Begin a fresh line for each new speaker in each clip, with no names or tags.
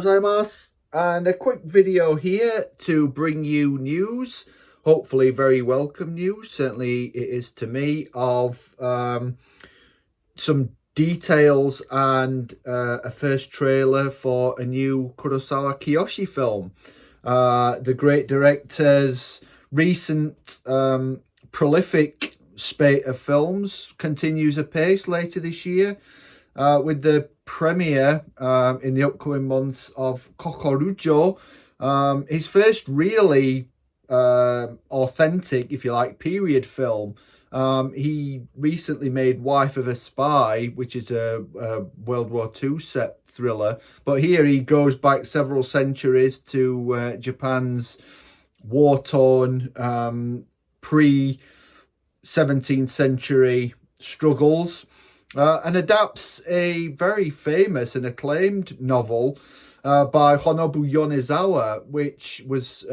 gozaimasu. And a quick video here to bring you news, hopefully very welcome news, certainly it is to me, of some details and a first trailer for a new Kurosawa Kiyoshi film. The great director's recent prolific spate of films continues apace later this year, with the premiere in the upcoming months of Kokurojo, his first really authentic, if you like, period film. He recently made Wife of a Spy, which is a World War II set thriller, but here he goes back several centuries to Japan's war-torn pre-17th century struggles, and adapts a very famous and acclaimed novel by Honobu Yonezawa, which was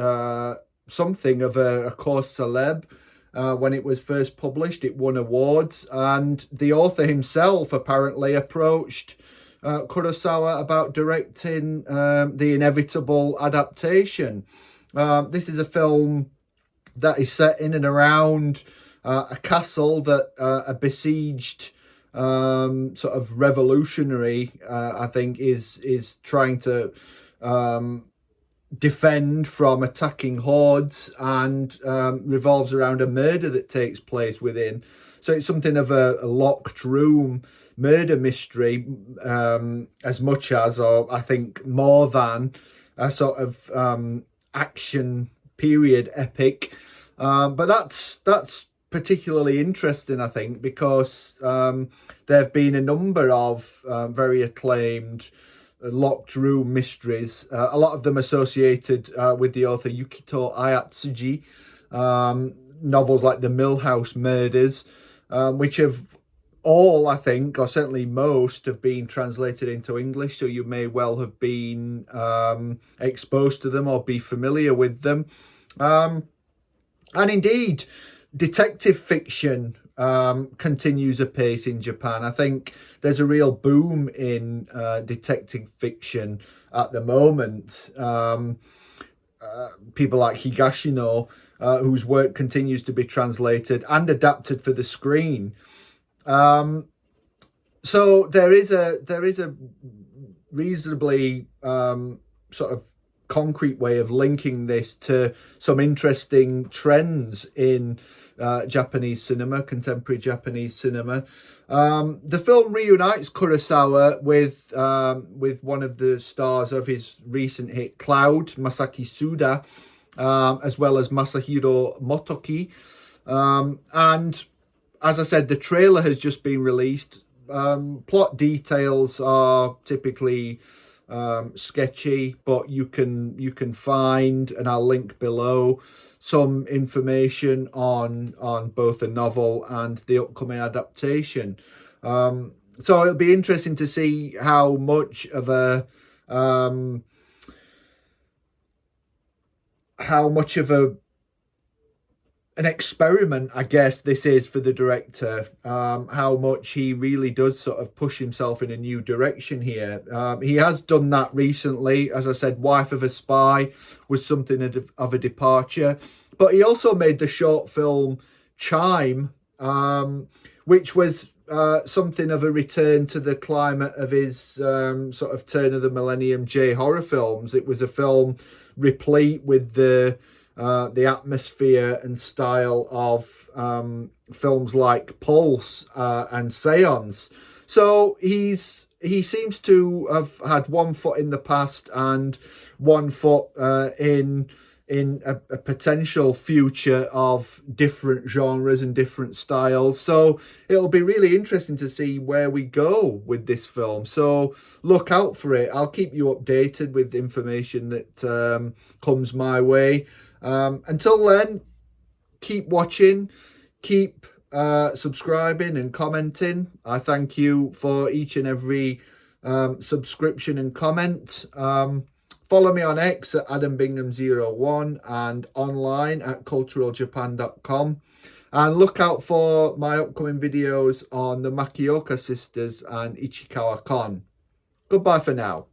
something of a cause célèbre when it was first published. It won awards, and the author himself apparently approached Kurosawa about directing the inevitable adaptation. This is a film that is set in and around a castle that a besieged sort of revolutionary, I think, is trying to defend from attacking hordes, and revolves around a murder that takes place within. So it's something of a locked room murder mystery, as much as, or I think more than, a sort of action period epic. But that's particularly interesting, I think, because there have been a number of very acclaimed locked room mysteries, a lot of them associated with the author Yukito Ayatsuji, novels like the Millhouse Murders, which have all, I think, or certainly most, have been translated into English, so you may well have been exposed to them or be familiar with them. And indeed, detective fiction continues apace in Japan. I think there's a real boom in detective fiction at the moment. People like Higashino, whose work continues to be translated and adapted for the screen. So there is a reasonably sort of concrete way of linking this to some interesting trends in Japanese cinema, contemporary Japanese cinema. The film reunites Kurosawa with one of the stars of his recent hit Cloud, Masaki Suda, as well as Masahiro Motoki. And as I said, the trailer has just been released. Plot details are typically sketchy, but you can find, and I'll link below, some information on both the novel and the upcoming adaptation. So it'll be interesting to see how much of an experiment, I guess, this is for the director, how much he really does sort of push himself in a new direction here. He has done that recently. As I said, Wife of a Spy was something of a departure, but he also made the short film Chime, which was something of a return to the climate of his sort of turn of the millennium J-horror films. It was a film replete with the atmosphere and style of films like Pulse and Seance. So he seems to have had one foot in the past and one foot in a potential future of different genres and different styles. So it'll be really interesting to see where we go with this film. So look out for it. I'll keep you updated with information that comes my way. Until then, keep watching, keep subscribing and commenting. I thank you for each and every subscription and comment. Follow me on X at AdamBingham01 and online at culturaljapan.com. And look out for my upcoming videos on the Makioka sisters and Ichikawa Kon. Goodbye for now.